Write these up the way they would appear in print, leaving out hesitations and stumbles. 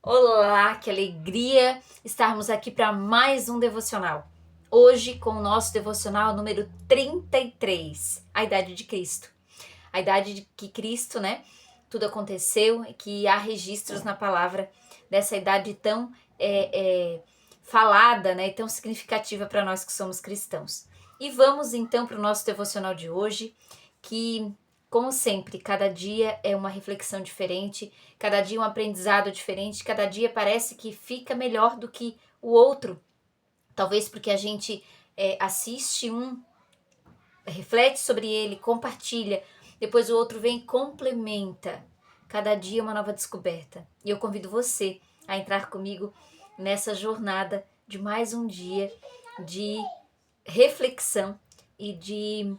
Olá, que alegria estarmos aqui para mais um devocional. Hoje com o nosso devocional número 33, a idade de Cristo. A idade de que Cristo, tudo aconteceu e que há registros na palavra dessa idade tão falada, e tão significativa para nós que somos cristãos. E vamos então para o nosso devocional de hoje, que como sempre, cada dia é uma reflexão diferente, cada dia um aprendizado diferente, cada dia parece que fica melhor do que o outro. Talvez porque a gente assiste um, reflete sobre ele, compartilha, depois o outro vem e complementa. Cada dia é uma nova descoberta. E eu convido você a entrar comigo nessa jornada de mais um dia de reflexão e de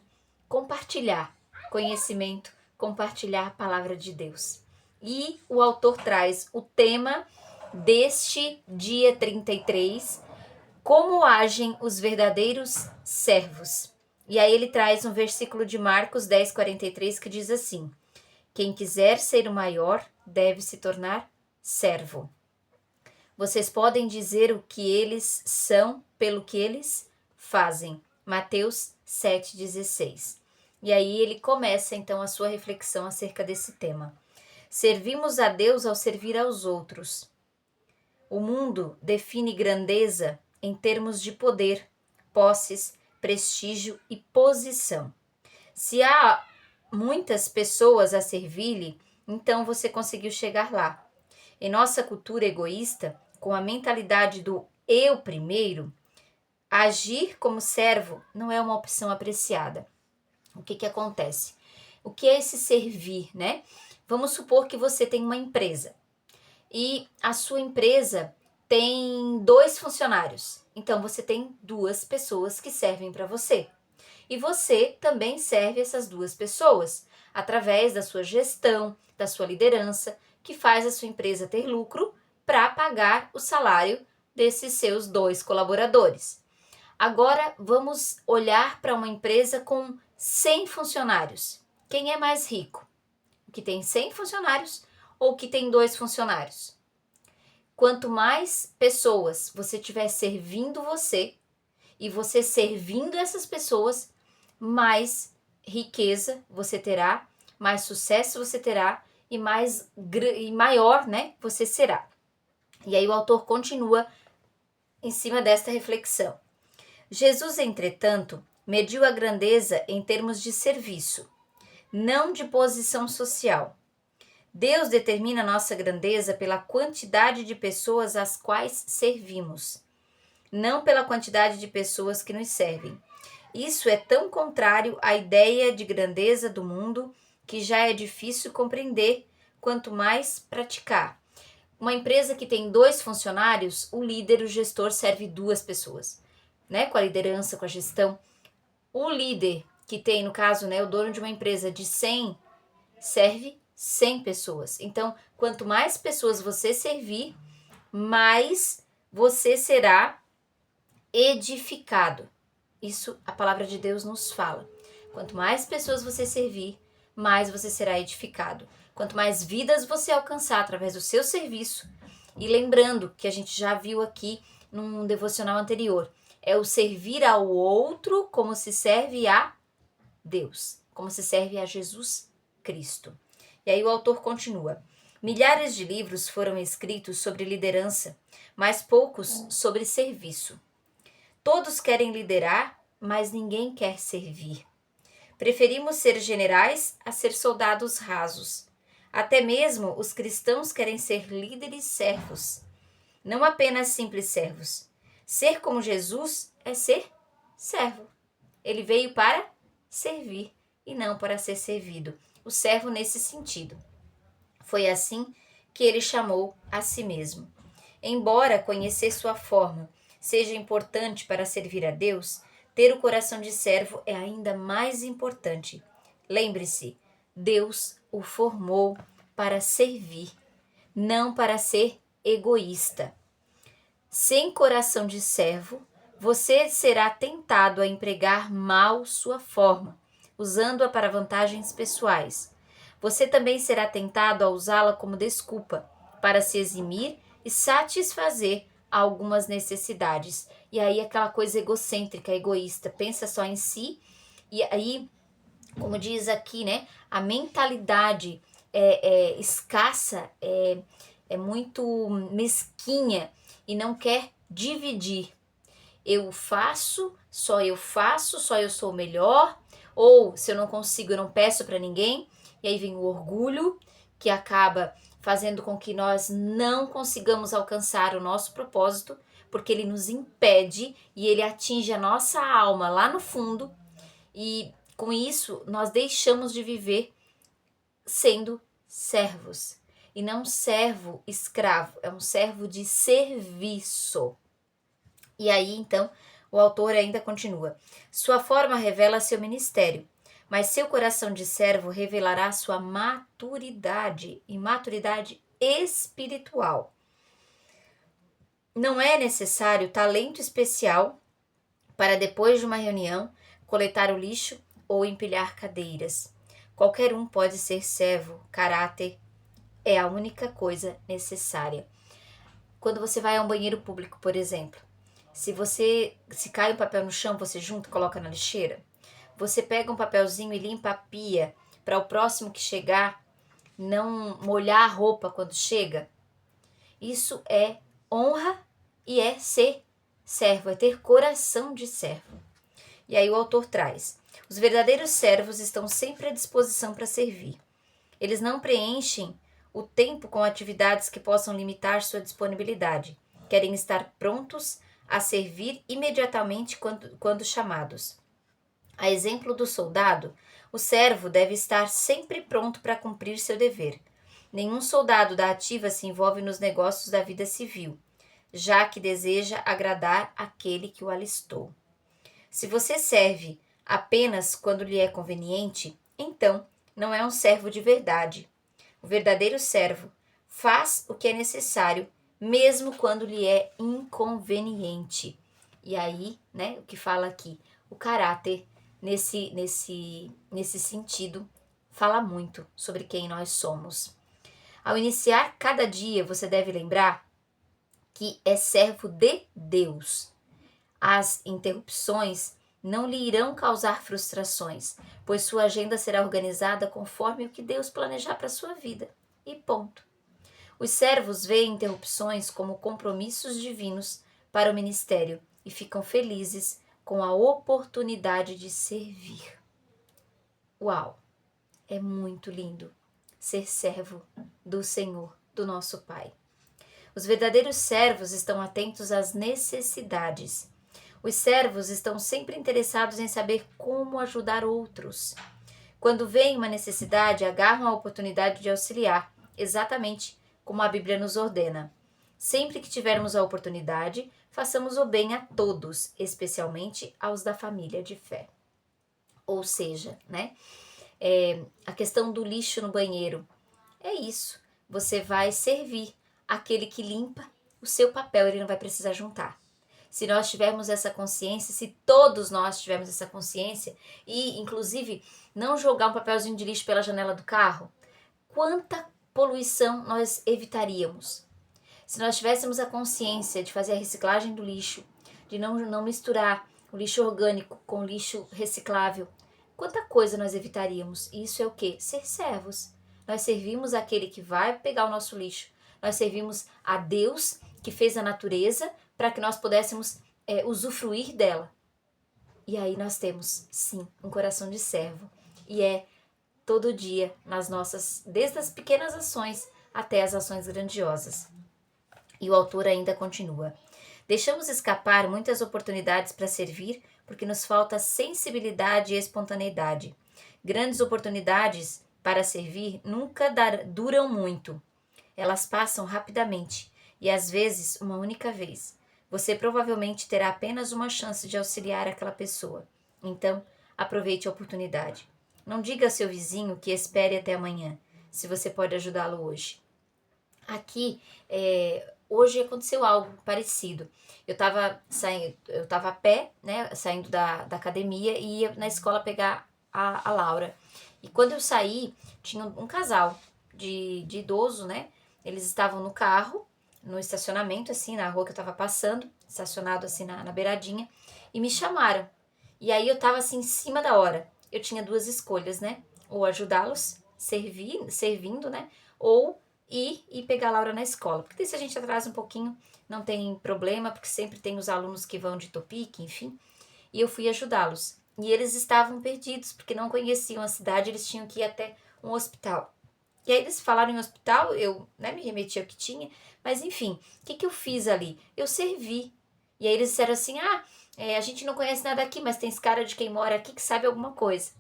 compartilhar conhecimento, compartilhar a palavra de Deus. E o autor traz o tema deste dia 33, como agem os verdadeiros servos. E aí ele traz um versículo de Marcos 10:43 que diz assim: quem quiser ser o maior deve se tornar servo. Vocês podem dizer o que eles são pelo que eles fazem. Mateus 7,16. E aí ele começa então a sua reflexão acerca desse tema. Servimos a Deus ao servir aos outros. O mundo define grandeza em termos de poder, posses, prestígio e posição. Se há muitas pessoas a servir-lhe, então você conseguiu chegar lá. Em nossa cultura egoísta, com a mentalidade do eu primeiro, agir como servo não é uma opção apreciada. O que acontece? O que é esse servir, Vamos supor que você tem uma empresa e a sua empresa tem 2 funcionários. Então você tem 2 pessoas que servem para você. E você também serve essas 2 pessoas através da sua gestão, da sua liderança, que faz a sua empresa ter lucro para pagar o salário desses seus 2 colaboradores. Agora vamos olhar para uma empresa com 100 funcionários. Quem é mais rico? O que tem 100 funcionários ou o que tem 2 funcionários? Quanto mais pessoas você tiver servindo você e você servindo essas pessoas, mais riqueza você terá, mais sucesso você terá e maior, você será. E aí o autor continua em cima desta reflexão. Jesus, entretanto, mediu a grandeza em termos de serviço, não de posição social. Deus determina nossa grandeza pela quantidade de pessoas às quais servimos, não pela quantidade de pessoas que nos servem. Isso é tão contrário à ideia de grandeza do mundo que já é difícil compreender, quanto mais praticar. Uma empresa que tem 2 funcionários, o líder, o gestor, serve 2 pessoas, com a liderança, com a gestão. O líder que tem, no caso, o dono de uma empresa de 100, serve 100 pessoas. Então, quanto mais pessoas você servir, mais você será edificado. Isso a palavra de Deus nos fala. Quanto mais pessoas você servir, mais você será edificado. Quanto mais vidas você alcançar através do seu serviço, e lembrando que a gente já viu aqui num devocional anterior, é o servir ao outro como se serve a Deus, como se serve a Jesus Cristo. E aí o autor continua: milhares de livros foram escritos sobre liderança, mas poucos sobre serviço. Todos querem liderar, mas ninguém quer servir. Preferimos ser generais a ser soldados rasos. Até mesmo os cristãos querem ser líderes servos, não apenas simples servos. Ser como Jesus é ser servo. Ele veio para servir e não para ser servido. O servo nesse sentido. Foi assim que ele chamou a si mesmo. Embora conhecer sua forma seja importante para servir a Deus, ter o coração de servo é ainda mais importante. Lembre-se, Deus o formou para servir, não para ser egoísta. Sem coração de servo, você será tentado a empregar mal sua forma, usando-a para vantagens pessoais. Você também será tentado a usá-la como desculpa para se eximir e satisfazer algumas necessidades. E aí aquela coisa egocêntrica, egoísta, pensa só em si, e aí, como diz aqui, né, a mentalidade escassa, é muito mesquinha e não quer dividir. Eu faço, só eu sou o melhor, ou se eu não consigo, eu não peço para ninguém, e aí vem o orgulho, que acaba fazendo com que nós não consigamos alcançar o nosso propósito, porque ele nos impede e ele atinge a nossa alma lá no fundo, e com isso nós deixamos de viver sendo servos. E não um servo escravo, é um servo de serviço. E aí, então, o autor ainda continua. Sua forma revela seu ministério, mas seu coração de servo revelará sua maturidade e maturidade espiritual. Não é necessário talento especial para, depois de uma reunião, coletar o lixo ou empilhar cadeiras. Qualquer um pode ser servo, caráter é a única coisa necessária. Quando você vai a um banheiro público, por exemplo, se cai um papel no chão, você junta e coloca na lixeira. Você pega um papelzinho e limpa a pia para o próximo que chegar não molhar a roupa quando chega. Isso é honra e é ser servo, é ter coração de servo. E aí o autor traz: os verdadeiros servos estão sempre à disposição para servir. Eles não preenchem o tempo com atividades que possam limitar sua disponibilidade. Querem estar prontos a servir imediatamente quando chamados. A exemplo do soldado, o servo deve estar sempre pronto para cumprir seu dever. Nenhum soldado da ativa se envolve nos negócios da vida civil, já que deseja agradar aquele que o alistou. Se você serve apenas quando lhe é conveniente, então não é um servo de verdade. O verdadeiro servo faz o que é necessário, mesmo quando lhe é inconveniente. E aí, né, o que fala aqui, o caráter, nesse sentido, fala muito sobre quem nós somos. Ao iniciar cada dia, você deve lembrar que é servo de Deus. As interrupções não lhe irão causar frustrações, pois sua agenda será organizada conforme o que Deus planejar para sua vida. E ponto. Os servos veem interrupções como compromissos divinos para o ministério e ficam felizes com a oportunidade de servir. Uau! É muito lindo ser servo do Senhor, do nosso Pai. Os verdadeiros servos estão atentos às necessidades. Os servos estão sempre interessados em saber como ajudar outros. Quando veem uma necessidade, agarram a oportunidade de auxiliar, exatamente como a Bíblia nos ordena. Sempre que tivermos a oportunidade, façamos o bem a todos, especialmente aos da família de fé. Ou seja, né? A questão do lixo no banheiro. É isso. Você vai servir aquele que limpa o seu papel, ele não vai precisar juntar. Se nós tivermos essa consciência, se todos nós tivermos essa consciência, e inclusive não jogar um papelzinho de lixo pela janela do carro, quanta poluição nós evitaríamos. Se nós tivéssemos a consciência de fazer a reciclagem do lixo, de não misturar o lixo orgânico com o lixo reciclável, quanta coisa nós evitaríamos. E isso é o quê? Ser servos. Nós servimos aquele que vai pegar o nosso lixo. Nós servimos a Deus que fez a natureza para que nós pudéssemos usufruir dela. E aí nós temos, sim, um coração de servo. E é todo dia nas nossas, desde as pequenas ações até as ações grandiosas. E o autor ainda continua: deixamos escapar muitas oportunidades para servir porque nos falta sensibilidade e espontaneidade. Grandes oportunidades para servir nunca duram muito. Elas passam rapidamente e às vezes uma única vez. Você provavelmente terá apenas uma chance de auxiliar aquela pessoa. Então, aproveite a oportunidade. Não diga ao seu vizinho que espere até amanhã, se você pode ajudá-lo hoje. Aqui, hoje aconteceu algo parecido. Eu estava a pé, né, saindo da academia e ia na escola pegar a Laura. E quando eu saí, tinha um casal de idoso, né? Eles estavam no carro, no estacionamento, assim, na rua que eu tava passando, estacionado assim na beiradinha, e me chamaram. E aí eu tava assim em cima da hora. Eu tinha duas escolhas, né? Ou ajudá-los, servindo, né? Ou ir e pegar a Laura na escola. Porque daí se a gente atrasa um pouquinho, não tem problema, porque sempre tem os alunos que vão de Topic, enfim. E eu fui ajudá-los. E eles estavam perdidos, porque não conheciam a cidade, eles tinham que ir até um hospital. E aí eles falaram em hospital, eu, né, me remeti ao que tinha, mas enfim, o que eu fiz ali? Eu servi. E aí eles disseram assim, a gente não conhece nada aqui, mas tem esse cara de quem mora aqui que sabe alguma coisa.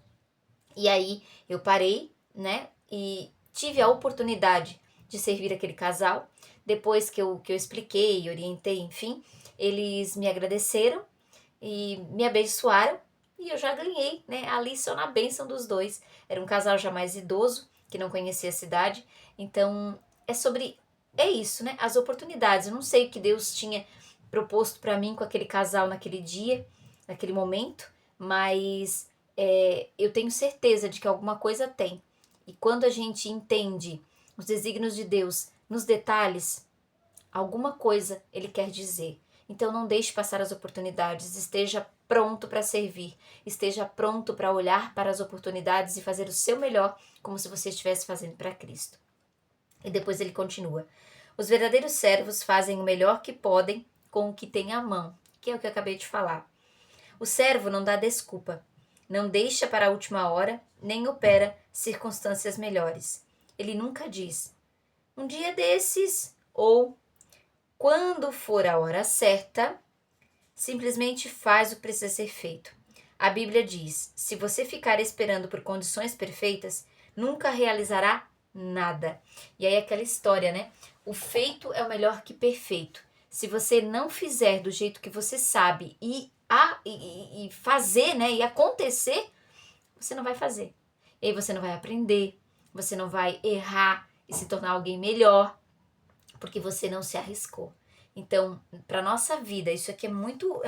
E aí eu parei, né, e tive a oportunidade de servir aquele casal. Depois que eu expliquei, orientei, enfim, eles me agradeceram e me abençoaram e eu já ganhei, né? Ali só na bênção dos dois. Era um casal já mais idoso, que não conhecia a cidade. Então, é isso, né? As oportunidades. Eu não sei o que Deus tinha proposto para mim com aquele casal naquele dia, naquele momento, mas eu tenho certeza de que alguma coisa tem. E quando a gente entende os desígnios de Deus nos detalhes, alguma coisa ele quer dizer. Então não deixe passar as oportunidades, esteja pronto para servir, esteja pronto para olhar para as oportunidades e fazer o seu melhor, como se você estivesse fazendo para Cristo. E depois ele continua: os verdadeiros servos fazem o melhor que podem com o que têm à mão, que é o que eu acabei de falar. O servo não dá desculpa, não deixa para a última hora, nem opera circunstâncias melhores. Ele nunca diz: um dia desses, ou quando for a hora certa, simplesmente faz o que precisa ser feito. A Bíblia diz: se você ficar esperando por condições perfeitas, nunca realizará nada. E aí aquela história, né? O feito é o melhor que perfeito. Se você não fizer do jeito que você sabe e fazer, né? E acontecer, você não vai fazer. E aí você não vai aprender, você não vai errar e se tornar alguém melhor, porque você não se arriscou. Então, para nossa vida, isso aqui muito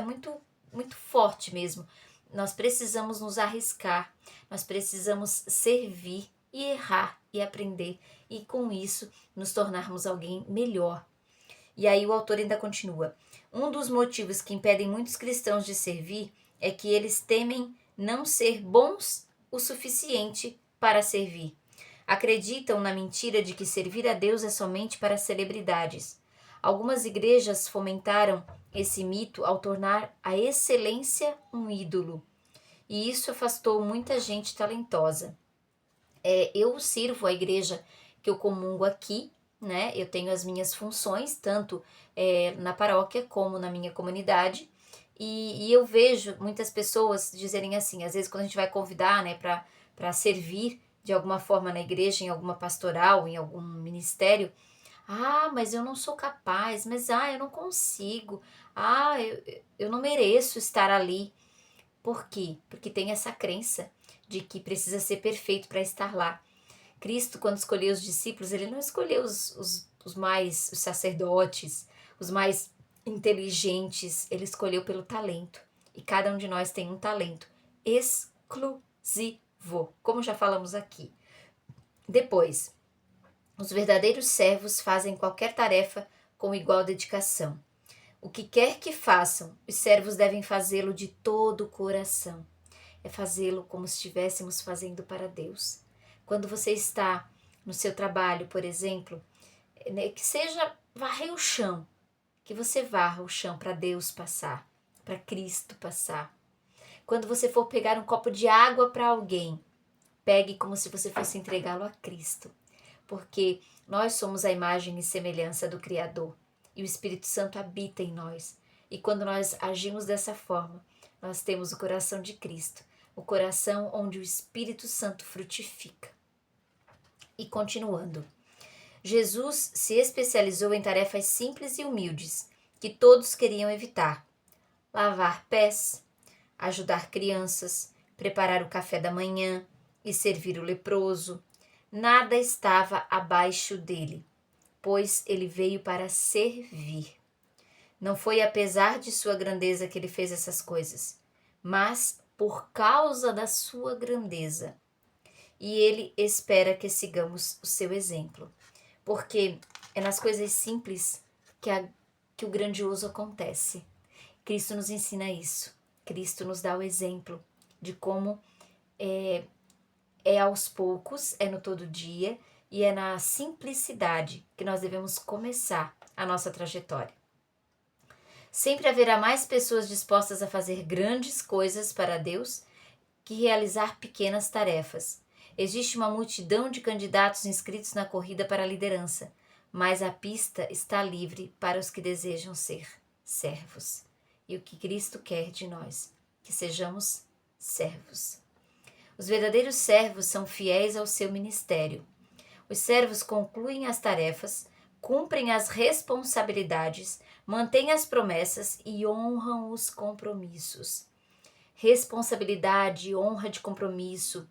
forte mesmo. Nós precisamos nos arriscar, nós precisamos servir e errar e aprender e com isso nos tornarmos alguém melhor. E aí o autor ainda continua: um dos motivos que impedem muitos cristãos de servir é que eles temem não ser bons o suficiente para servir. Acreditam na mentira de que servir a Deus é somente para celebridades. Algumas igrejas fomentaram esse mito ao tornar a excelência um ídolo, e isso afastou muita gente talentosa. Eu sirvo a igreja que eu comungo aqui, né? Eu tenho as minhas funções, tanto na paróquia como na minha comunidade, e eu vejo muitas pessoas dizerem assim, às vezes quando a gente vai convidar, né, para servir de alguma forma na igreja, em alguma pastoral, em algum ministério, mas eu não sou capaz, mas eu não consigo, eu não mereço estar ali. Por quê? Porque tem essa crença de que precisa ser perfeito para estar lá. Cristo, quando escolheu os discípulos, ele não escolheu os sacerdotes, os mais inteligentes, ele escolheu pelo talento. E cada um de nós tem um talento exclusivo, como já falamos aqui. Depois, os verdadeiros servos fazem qualquer tarefa com igual dedicação. O que quer que façam, os servos devem fazê-lo de todo o coração. É fazê-lo como se estivéssemos fazendo para Deus. Quando você está no seu trabalho, por exemplo, né, que seja varrer o chão, que você varra o chão para Deus passar, para Cristo passar. Quando você for pegar um copo de água para alguém, pegue como se você fosse entregá-lo a Cristo, porque nós somos a imagem e semelhança do Criador e o Espírito Santo habita em nós. E quando nós agimos dessa forma, nós temos o coração de Cristo, o coração onde o Espírito Santo frutifica. E continuando, Jesus se especializou em tarefas simples e humildes que todos queriam evitar: lavar pés, ajudar crianças, preparar o café da manhã e servir o leproso. Nada estava abaixo dele, pois ele veio para servir. Não foi apesar de sua grandeza que ele fez essas coisas, mas por causa da sua grandeza. E ele espera que sigamos o seu exemplo, porque é nas coisas simples que o grandioso acontece. Cristo nos ensina isso. Cristo nos dá o exemplo de como é aos poucos, é no todo dia e é na simplicidade que nós devemos começar a nossa trajetória. Sempre haverá mais pessoas dispostas a fazer grandes coisas para Deus que realizar pequenas tarefas. Existe uma multidão de candidatos inscritos na corrida para a liderança, mas a pista está livre para os que desejam ser servos. E o que Cristo quer de nós? Que sejamos servos. Os verdadeiros servos são fiéis ao seu ministério. Os servos concluem as tarefas, cumprem as responsabilidades, mantêm as promessas e honram os compromissos. Responsabilidade, honra de compromisso,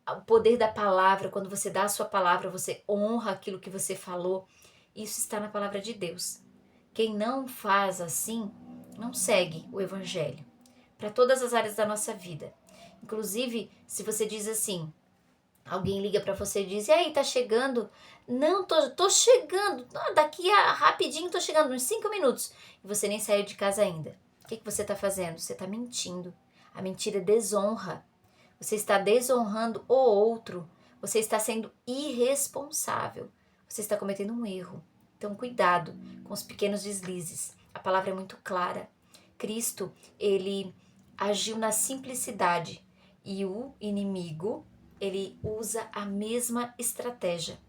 o poder da palavra, quando você dá a sua palavra, você honra aquilo que você falou, isso está na palavra de Deus. Quem não faz assim, não segue o Evangelho. Para todas as áreas da nossa vida. Inclusive, se você diz assim, alguém liga para você e diz, e aí, tá chegando? Não, tô chegando, daqui a rapidinho tô chegando, uns 5 minutos. E você nem saiu de casa ainda. O que você tá fazendo? Você tá mentindo. A mentira desonra. Você está desonrando o outro. Você está sendo irresponsável. Você está cometendo um erro. Então, cuidado com os pequenos deslizes. A palavra é muito clara. Cristo, ele agiu na simplicidade. E o inimigo, ele usa a mesma estratégia.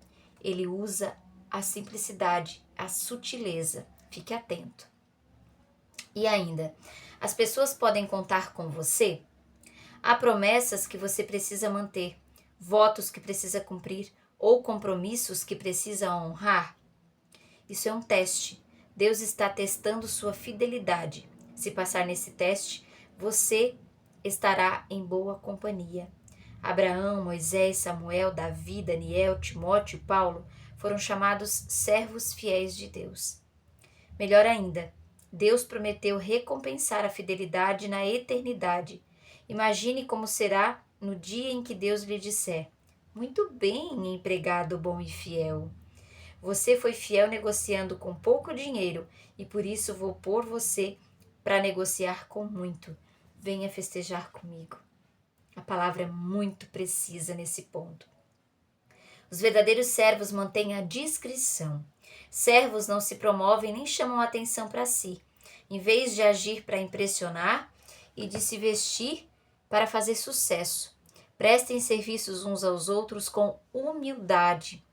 Ele usa a simplicidade, a sutileza. Fique atento. E ainda, as pessoas podem contar com você? Há promessas que você precisa manter, votos que precisa cumprir ou compromissos que precisa honrar? Isso é um teste. Deus está testando sua fidelidade. Se passar nesse teste, você estará em boa companhia. Abraão, Moisés, Samuel, Davi, Daniel, Timóteo e Paulo foram chamados servos fiéis de Deus. Melhor ainda, Deus prometeu recompensar a fidelidade na eternidade. Imagine como será no dia em que Deus lhe disser: muito bem, empregado bom e fiel. Você foi fiel negociando com pouco dinheiro e por isso vou pôr você para negociar com muito. Venha festejar comigo. A palavra é muito precisa nesse ponto. Os verdadeiros servos mantêm a discrição. Servos não se promovem nem chamam atenção para si. Em vez de agir para impressionar e de se vestir para fazer sucesso, prestem serviços uns aos outros com humildade.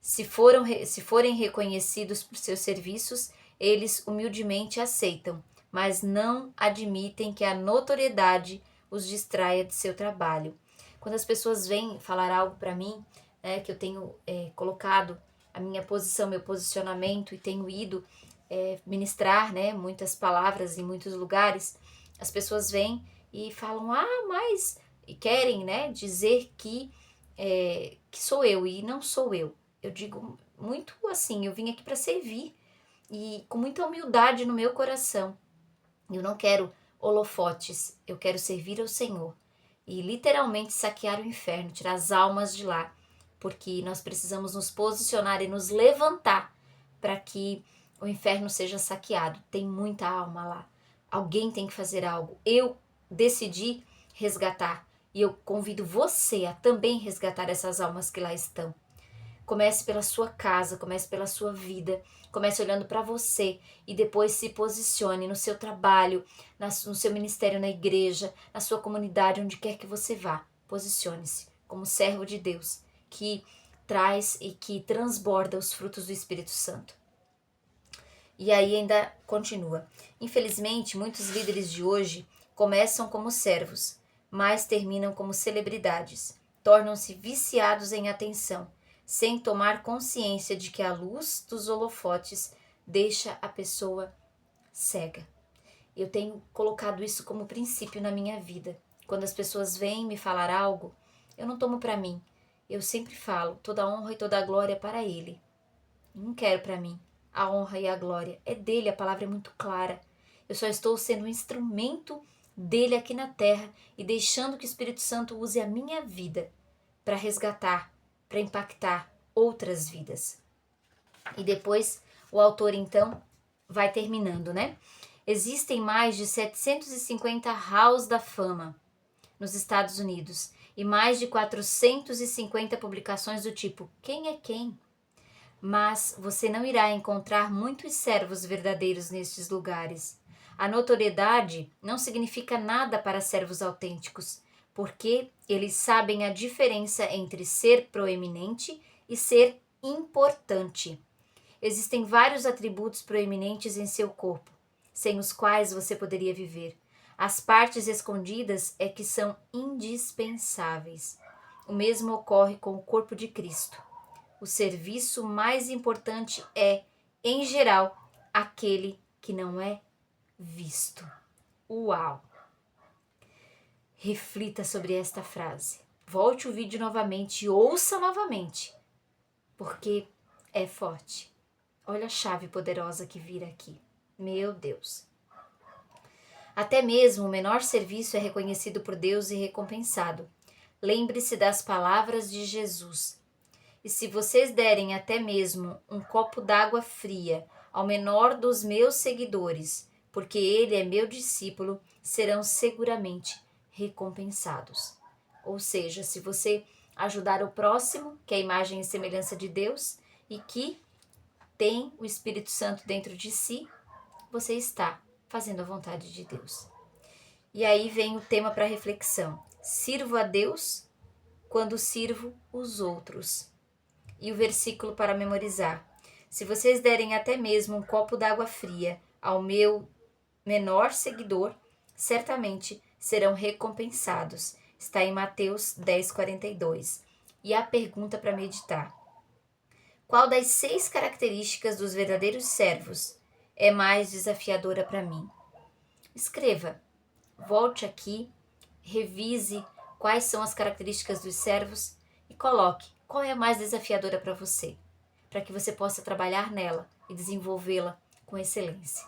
Se forem reconhecidos por seus serviços, eles humildemente aceitam, mas não admitem que a notoriedade os distraia de seu trabalho. Quando as pessoas vêm falar algo para mim, que eu tenho colocado a minha posição, meu posicionamento e tenho ido ministrar muitas palavras em muitos lugares, as pessoas vêm e falam, mas... e querem dizer que sou eu e não sou eu. Eu digo muito assim, eu vim aqui para servir e com muita humildade no meu coração. Eu não quero holofotes, eu quero servir ao Senhor e literalmente saquear o inferno, tirar as almas de lá, porque nós precisamos nos posicionar e nos levantar para que o inferno seja saqueado. Tem muita alma lá, alguém tem que fazer algo. Eu decidi resgatar e eu convido você a também resgatar essas almas que lá estão. Comece pela sua casa, comece pela sua vida, comece olhando para você e depois se posicione no seu trabalho, no seu ministério na igreja, na sua comunidade, onde quer que você vá. Posicione-se como servo de Deus, que traz e que transborda os frutos do Espírito Santo. E aí ainda continua. Infelizmente, muitos líderes de hoje começam como servos, mas terminam como celebridades. Tornam-se viciados em atenção, sem tomar consciência de que a luz dos holofotes deixa a pessoa cega. Eu tenho colocado isso como princípio na minha vida. Quando as pessoas vêm me falar algo, eu não tomo para mim. Eu sempre falo, toda a honra e toda a glória é para Ele. Não quero para mim. A honra e a glória é dele, a palavra é muito clara. Eu só estou sendo um instrumento dele aqui na terra e deixando que o Espírito Santo use a minha vida para resgatar, para impactar outras vidas. E depois O autor, então, vai terminando, né? Existem mais de 750 halls da fama nos Estados Unidos e mais de 450 publicações do tipo Quem é quem? Mas você não irá encontrar muitos servos verdadeiros nestes lugares. A notoriedade não significa nada para servos autênticos, porque eles sabem a diferença entre ser proeminente e ser importante. Existem vários atributos proeminentes em seu corpo, sem os quais você poderia viver. As partes escondidas é que são indispensáveis. O mesmo ocorre com o corpo de Cristo. O serviço mais importante é, em geral, aquele que não é visto. Uau! Reflita sobre esta frase. Volte o vídeo novamente e ouça novamente, porque é forte. Olha a chave poderosa que vira aqui. Meu Deus! Até mesmo o menor serviço é reconhecido por Deus e recompensado. Lembre-se das palavras de Jesus. E se vocês derem até mesmo um copo d'água fria ao menor dos meus seguidores, porque ele é meu discípulo, serão seguramente recompensados. Ou seja, se você ajudar o próximo, que é a imagem e semelhança de Deus, e que tem o Espírito Santo dentro de si, você está fazendo a vontade de Deus. E aí vem o tema para reflexão. Sirvo a Deus quando sirvo os outros. E o versículo para memorizar. Se vocês derem até mesmo um copo d'água fria ao meu menor seguidor, certamente serão recompensados. Está em Mateus 10:42. E a pergunta para meditar. Qual das 6 características dos verdadeiros servos é mais desafiadora para mim? Escreva, volte aqui, revise quais são as características dos servos e coloque qual é a mais desafiadora para você, para que você possa trabalhar nela e desenvolvê-la com excelência.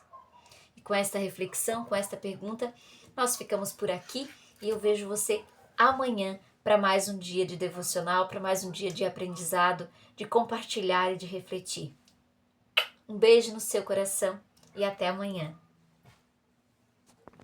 E com esta reflexão, com esta pergunta, nós ficamos por aqui e eu vejo você amanhã para mais um dia de devocional, para mais um dia de aprendizado, de compartilhar e de refletir. Um beijo no seu coração e até amanhã.